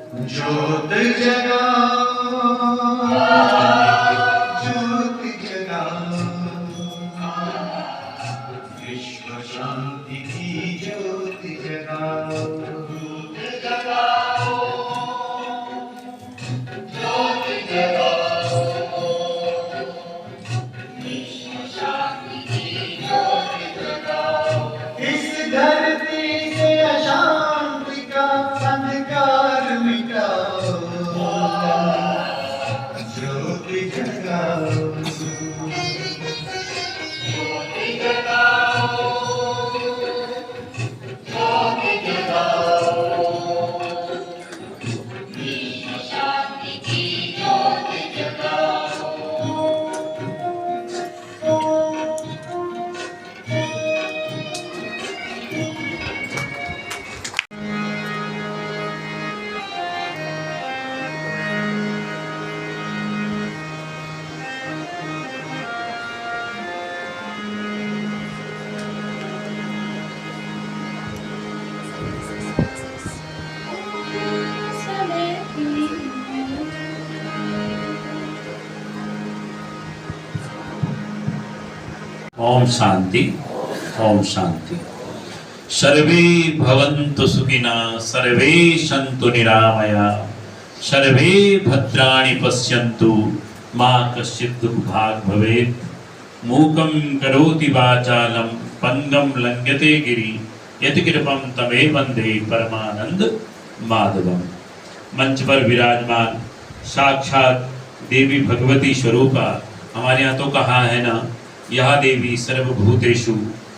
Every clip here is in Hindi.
ज्योत जगाओ, ज्योत जगाओ, विश्व शांति की ज्योत जगाओ, ज्योत जगाओ, ज्योत जगाओ, विश्व शांति की ज्योत जगाओ। इस धरती से अशांति का अंधकार मिटाओ, ज्योत जगाओ, ज्योत जगाओ, ज्योत जगाओ, विश्व शांति की ज्योत जगाओ। ओम शांति, ओम शांति। सर्वे भवन्तु सुखिनः, सर्वे सन्तु निरामयाः, सर्वे भद्राणि पश्यन्तु, मा कश्चित् दुर्भाग् भवेत्। मूकं करोति वाचालं, पंगं लंघयते गिरिं, यत्कृपं तमेव वन्दे परमानंद माधवम्। मंच पर विराजमान साक्षात देवी भगवती स्वरूपा, हमारे यहाँ तो कहा है ना, यह देवी सर्वभूतेषु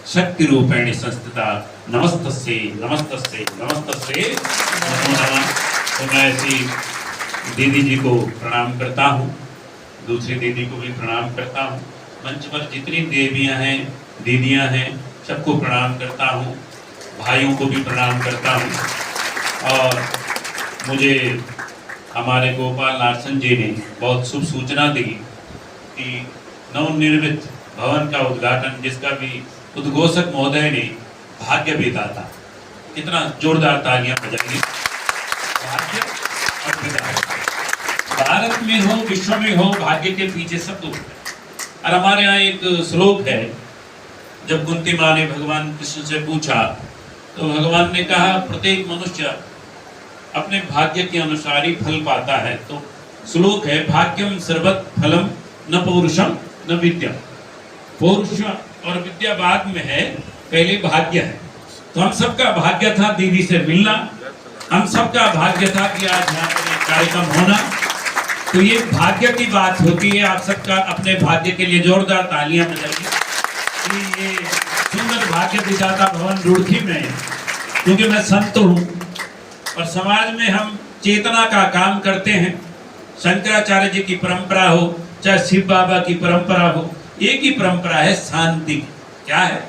शक्ति रूपेण संस्थिता, नमस्तस्यै नमस्तस्यै नमस्तस्यै नमो नमः। तो मैं ऐसी दीदी जी को प्रणाम करता हूँ, दूसरी दीदी को भी प्रणाम करता हूँ। मंच पर जितनी देवियाँ हैं, दीदियाँ हैं, सबको प्रणाम करता हूँ, भाइयों को भी प्रणाम करता हूँ। और मुझे हमारे गोपाल नारसन जी ने बहुत शुभ सूचना दी कि नवनिर्मित भवन का उद्घाटन, जिसका भी उद्घोषक महोदय ने भाग्य भी दाता, कितना जोरदार तालियां बजाइए। भाग्य और विधाता, भारत में हो विश्व में हो, भाग्य के पीछे सब कुछ है। और हमारे यहाँ एक श्लोक है, जब कुंती माँ ने भगवान कृष्ण से पूछा तो भगवान ने कहा प्रत्येक मनुष्य अपने भाग्य के अनुसार ही फल पाता है। तो श्लोक है, भाग्यम सर्वत फलम न पौरुषम न विद्या। पौरुष और विद्या बाद में है, पहले भाग्य है। तो हम सबका भाग्य था दीदी से मिलना, हम सबका भाग्य था कि आज यहाँ पर एक कार्यक्रम होना। तो ये भाग्य की बात होती है। आप सबका अपने भाग्य के लिए जोरदार तालियां बजाइए कि ये सुंदर भाग्य विधाता भवन रुड़की में, क्योंकि मैं संत हूँ और समाज में हम चेतना का काम करते हैं। शंकराचार्य जी की परंपरा हो, चाहे शिव बाबा की परंपरा हो, एक ही परंपरा है, शांति। क्या है?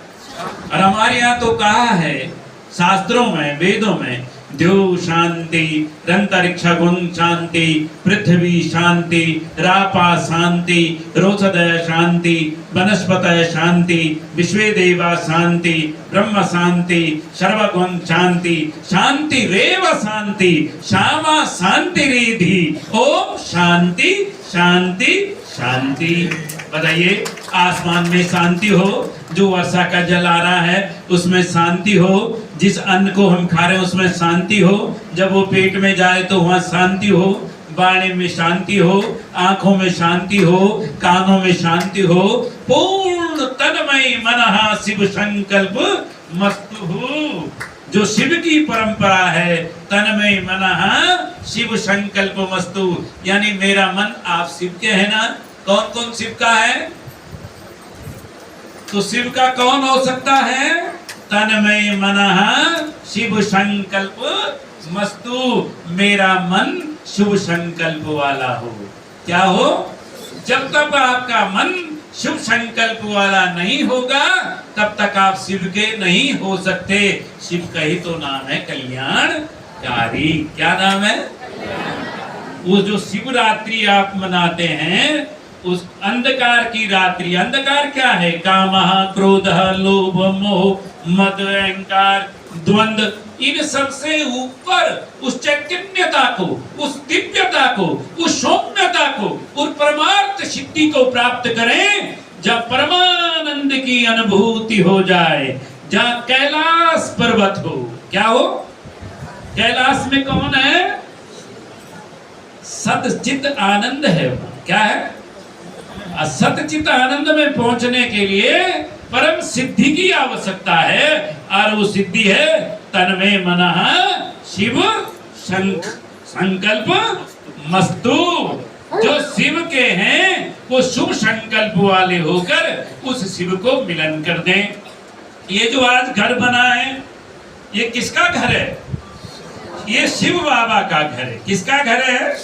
और हमारे यहाँ तो कहा है शास्त्रों में, वेदों में, द्यौ शांति, अंतरिक्ष गुण शांति, पृथ्वी शांति, रापा शांति, रोषधय शांति, वनस्पतय शांति, विश्वे देवा शांति, ब्रह्म शांति, सर्वगुण शांति, शांति रेव शांति, श्यामा शांति रिधि। ओम शांति शांति शांति। बताइए, आसमान में शांति हो, जो वर्षा का जल आ रहा है उसमें शांति हो, जिस अन्न को हम खा रहे हैं उसमें शांति हो, जब वो पेट में जाए तो वहाँ शांति हो, बाणे में शांति हो, आंखों में शांति हो, कानों में शांति हो। पूर्ण तन्मय मनः शिव संकल्प मस्तु हो। जो शिव की परंपरा है, तन्मय मनः शिव संकल्प मस्तु, यानी मेरा मन आप शिव के है ना। कौन कौन शिव का है? तो शिव का कौन हो सकता है? तन्मय मनः शिव संकल्प मस्तु, मेरा मन शुभ संकल्प वाला हो। क्या हो? जब तक आपका मन शुभ संकल्प वाला नहीं होगा तब तक आप शिव के नहीं हो सकते। शिव का ही तो नाम है कल्याणकारी। क्या नाम है? वो जो शिवरात्रि आप मनाते हैं, उस अंधकार की रात्रि, अंधकार क्या है? कामः, क्रोधः, लोभ, मोह, मद, अहंकार, द्वंद्व, इन सबसे ऊपर उस चैतन्यता को, उस दिव्यता को, उस सौम्यता को, उस परमार्थ सिद्धि को प्राप्त करें, जब परमानंद की अनुभूति हो जाए, जहाँ कैलाश पर्वत हो। क्या हो? कैलाश में कौन है? सतचित आनंद है। क्या है? सतचित आनंद में पहुंचने के लिए परम सिद्धि की आवश्यकता है, और वो सिद्धि है तन्मे मनः शिव संकल्प मस्तु। जो शिव के हैं वो शुभ संकल्प वाले होकर उस शिव को मिलन कर दें। ये जो आज घर बना है, ये किसका घर है? ये शिव बाबा का घर है। किसका घर है?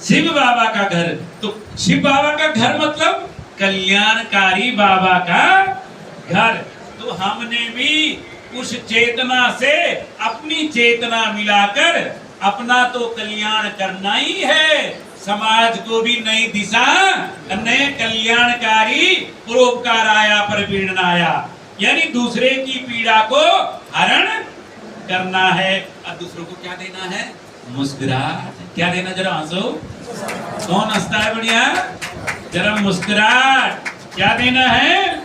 शिव बाबा का घर। तो शिव बाबा का घर मतलब कल्याणकारी बाबा का घर। तो हमने भी उस चेतना से अपनी चेतना मिलाकर अपना तो कल्याण करना ही है, समाज को भी नई दिशा, नए कल्याणकारी परोपकाराया परपीडनाया, यानी दूसरे की पीड़ा को हरण करना है। और दूसरों को क्या देना है? मुस्कुराहट। क्या देना? जरा हंसो। कौन हंसता है? बढ़िया। जरा मुस्कुराहट। क्या देना है?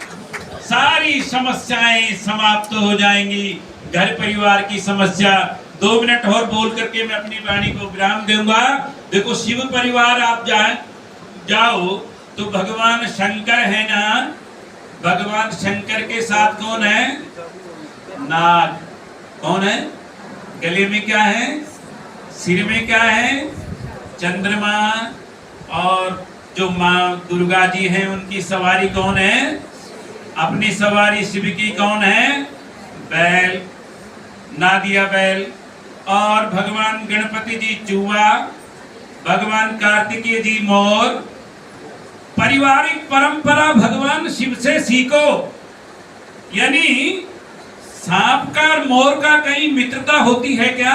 सारी समस्याएं समाप्त हो जाएंगी। घर परिवार की समस्या। 2 मिनट और बोल करके मैं अपनी वाणी को विराम दूंगा। देखो, शिव परिवार आप जाओ तो भगवान शंकर है ना। भगवान शंकर के साथ कौन है? नाग। कौन है? गले में क्या है? सिर में क्या है? चंद्रमा। और जो माँ दुर्गा जी हैं उनकी सवारी कौन है? अपनी सवारी शिव की कौन है? बैल, नादिया बैल। और भगवान गणपति जी चूहा, भगवान कार्तिकेय जी मोर। पारिवारिक परंपरा भगवान शिव से सीखो। यानी सांप का और मोर का कहीं मित्रता होती है क्या?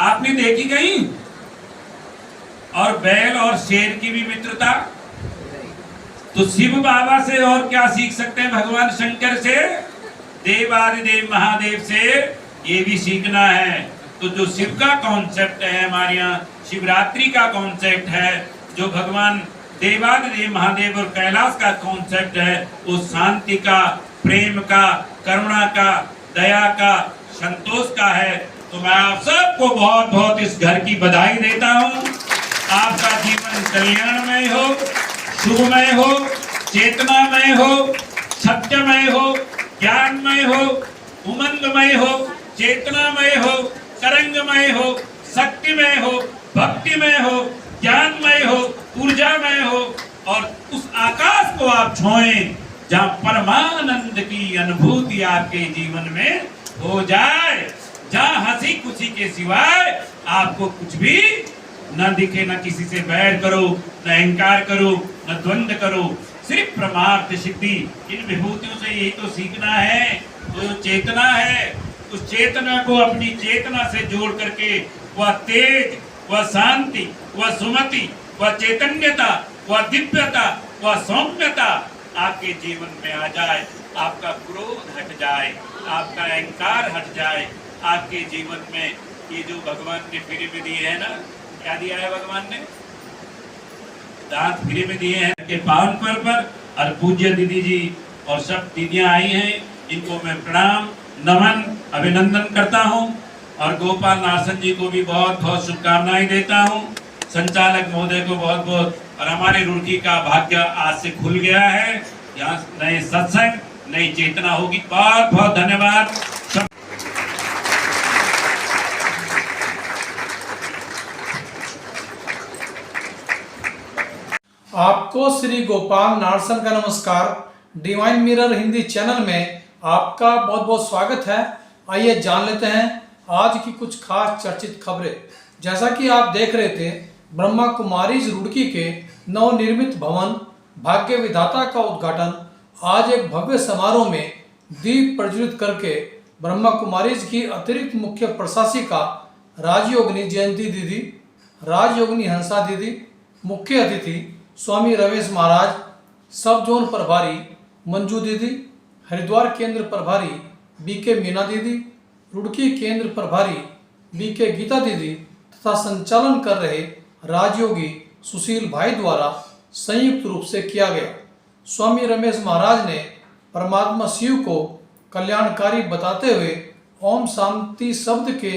आपने देखी कहीं? और बैल और शेर की भी मित्रता। तो शिव बाबा से और क्या सीख सकते हैं? भगवान शंकर से, देवादिदेव महादेव से ये भी सीखना है। तो जो शिव का कॉन्सेप्ट है, हमारे यहाँ शिवरात्रि का कॉन्सेप्ट है, जो भगवान देवादिदेव महादेव और कैलाश का कॉन्सेप्ट है, वो शांति का, प्रेम का, करुणा का, दया का, संतोष का है। तो मैं आप सबको बहुत बहुत इस घर की बधाई देता हूँ। आपका जीवन कल्याणमय हो, शुभमय हो, चेतनामय हो, सत्यमय हो, ज्ञानमय हो, उमंगमय हो, चेतनामय हो, तरंगमय हो, शक्तिमय हो, भक्तिमय हो, ज्ञानमय हो, ऊर्जामय हो, और उस आकाश को आप छुएं जहाँ परमानंद की अनुभूति आपके जीवन में हो जाए, जहाँ हंसी खुशी के सिवाय आपको कुछ भी न दिखे, न किसी से बैर करो, न अहंकार करो, न द्वंद्व करो, सिर्फ परमार्थ सिद्धि। इन विभूतियों से यही तो सीखना है। तो जो चेतना है, उस चेतना को अपनी चेतना से जोड़ करके वह तेज, वह शांति, वह सुमति, वह चैतन्यता, वह दिव्यता, वह सौम्यता आपके जीवन में आ जाए। आपका क्रोध हट जाए, आपका अहंकार हट जाए। आपके जीवन में ये जो भगवान ने फ्री में दिए है ना, क्या दिया है भगवान ने? दांत फ्री में दिए हैं के पावन पर्व पर। और पूज्य दीदी जी और सब दीदियां आई हैं, इनको मैं प्रणाम, नमन, अभिनंदन करता हूं। और गोपाल नारसन जी को भी बहुत बहुत शुभकामनाएं देता हूं। संचालक महोदय को बहुत बहुत। और हमारे रुड़की का भाग्य आज से खुल गया है। यहाँ नए सत्संग, नई चेतना होगी। बहुत बहुत धन्यवाद। आपको श्री गोपाल नारसन का नमस्कार। डिवाइन मिरर हिंदी चैनल में आपका बहुत बहुत स्वागत है। आइए जान लेते हैं आज की कुछ खास चर्चित खबरें। जैसा कि आप देख रहे थे, ब्रह्मा कुमारीज रुड़की के नवनिर्मित भवन भाग्य विधाता का उद्घाटन आज एक भव्य समारोह में दीप प्रज्वलित करके ब्रह्मा कुमारीज की अतिरिक्त मुख्य प्रशासिका राजयोगिनी जयंती दीदी, राजयोगिनी हंसा दीदी, मुख्य अतिथि स्वामी रमेश महाराज, सब जोन प्रभारी मंजू दीदी, हरिद्वार केंद्र प्रभारी बीके मीना दीदी, रुड़की केंद्र प्रभारी बीके गीता दीदी तथा संचालन कर रहे राजयोगी सुशील भाई द्वारा संयुक्त रूप से किया गया। स्वामी रमेश महाराज ने परमात्मा शिव को कल्याणकारी बताते हुए ओम शांति शब्द के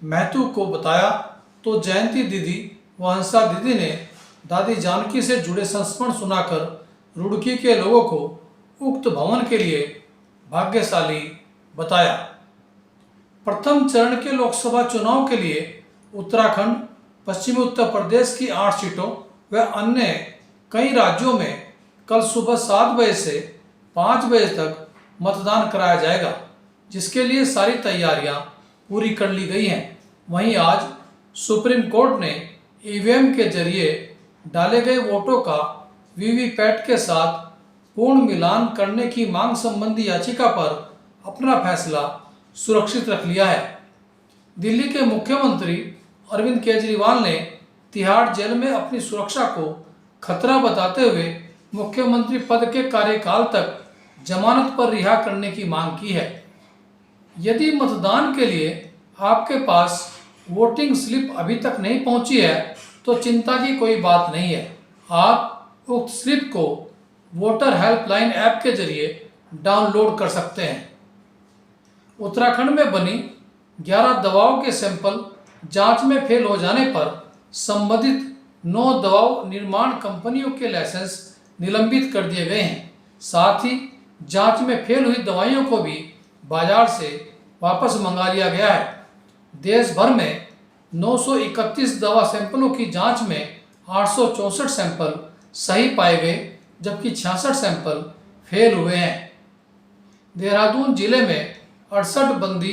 महत्व को बताया, तो जयंती दीदी व हंसा दीदी ने दादी जानकी से जुड़े संस्मरण सुनाकर रुड़की के लोगों को उक्त भवन के लिए भाग्यशाली बताया। प्रथम चरण के लोकसभा चुनाव के लिए उत्तराखंड, पश्चिमी उत्तर प्रदेश की 8 सीटों व अन्य कई राज्यों में कल सुबह 7 बजे से 5 बजे तक मतदान कराया जाएगा, जिसके लिए सारी तैयारियां पूरी कर ली गई हैं। वहीं आज सुप्रीम कोर्ट ने ईवीएम के जरिए डाले गए वोटों का वीवीपैट के साथ पूर्ण मिलान करने की मांग संबंधी याचिका पर अपना फैसला सुरक्षित रख लिया है। दिल्ली के मुख्यमंत्री अरविंद केजरीवाल ने तिहाड़ जेल में अपनी सुरक्षा को खतरा बताते हुए मुख्यमंत्री पद के कार्यकाल तक जमानत पर रिहा करने की मांग की है। यदि मतदान के लिए आपके पास वोटिंग स्लिप अभी तक नहीं पहुंची है तो चिंता की कोई बात नहीं है। आप उक्त स्लिप को वोटर हेल्पलाइन ऐप के जरिए डाउनलोड कर सकते हैं। उत्तराखंड में बनी 11 दवाओं के सैंपल जांच में फेल हो जाने पर संबंधित 9 दवा निर्माण कंपनियों के लाइसेंस निलंबित कर दिए गए हैं। साथ ही जांच में फेल हुई दवाइयों को भी बाजार से वापस मंगा लिया गया है। देश भर में 931 दवा सैंपलों की जांच में 864 सैंपल सही पाए गए, जबकि 66 सैंपल फेल हुए हैं। देहरादून जिले में 68 बंदी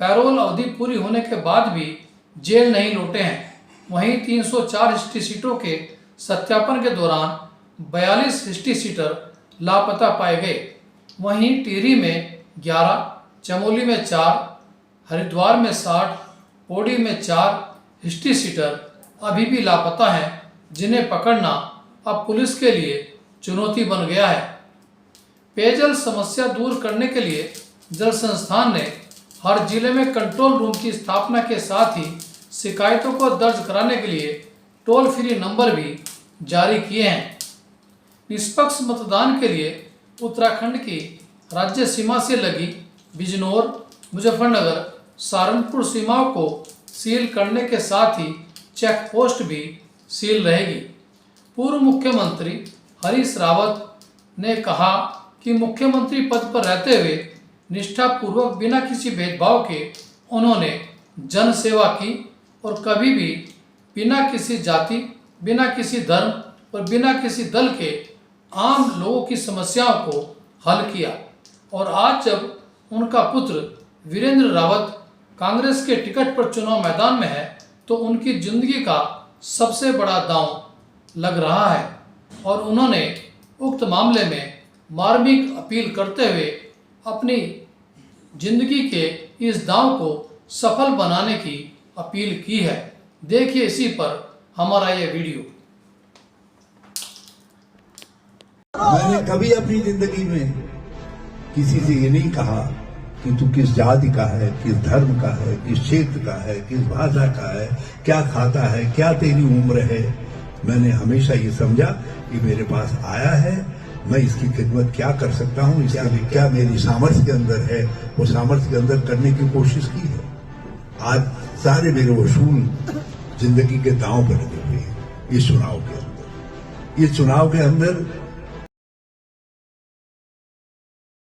पैरोल अवधि पूरी होने के बाद भी जेल नहीं लौटे हैं। वहीं 304 हिस्ट्री सीटों के सत्यापन के दौरान 42 हिस्ट्री सीटर लापता पाए गए। वहीं टिहरी में 11, चमोली में 4, हरिद्वार में 60, पौड़ी में 4 हिस्ट्री सीटर अभी भी लापता हैं, जिन्हें पकड़ना अब पुलिस के लिए चुनौती बन गया है। पेयजल समस्या दूर करने के लिए जल संस्थान ने हर जिले में कंट्रोल रूम की स्थापना के साथ ही शिकायतों को दर्ज कराने के लिए टोल फ्री नंबर भी जारी किए हैं। निष्पक्ष मतदान के लिए उत्तराखंड की राज्य सीमा से लगी बिजनौर, मुजफ्फरनगर, सहारनपुर सीमाओं को सील करने के साथ ही चेक पोस्ट भी सील रहेगी। पूर्व मुख्यमंत्री हरीश रावत ने कहा कि मुख्यमंत्री पद पर रहते हुए निष्ठापूर्वक बिना किसी भेदभाव के उन्होंने जन सेवा की और कभी भी बिना किसी जाति, बिना किसी धर्म और बिना किसी दल के आम लोगों की समस्याओं को हल किया। और आज जब उनका पुत्र वीरेंद्र रावत कांग्रेस के टिकट पर चुनाव मैदान में है तो उनकी जिंदगी का सबसे बड़ा दांव लग रहा है और उन्होंने उक्त मामले में मार्मिक अपील करते हुए अपनी जिंदगी के इस दांव को सफल बनाने की अपील की है। देखिए इसी पर हमारा ये वीडियो। मैंने कभी अपनी जिंदगी में किसी से ये नहीं कहा कि तू किस जाति का है, किस धर्म का है, किस क्षेत्र का है, किस भाषा का है, क्या खाता है, क्या तेरी उम्र है। मैंने हमेशा ये समझा कि मेरे पास आया है, मैं इसकी खिदमत क्या कर सकता हूँ, इसके लिए क्या मेरी सामर्थ्य के अंदर है, वो सामर्थ्य के अंदर करने की कोशिश की है। आज सारे मेरे वसूल जिंदगी के दांव पर लगे हुए हैं। इस चुनाव के अंदर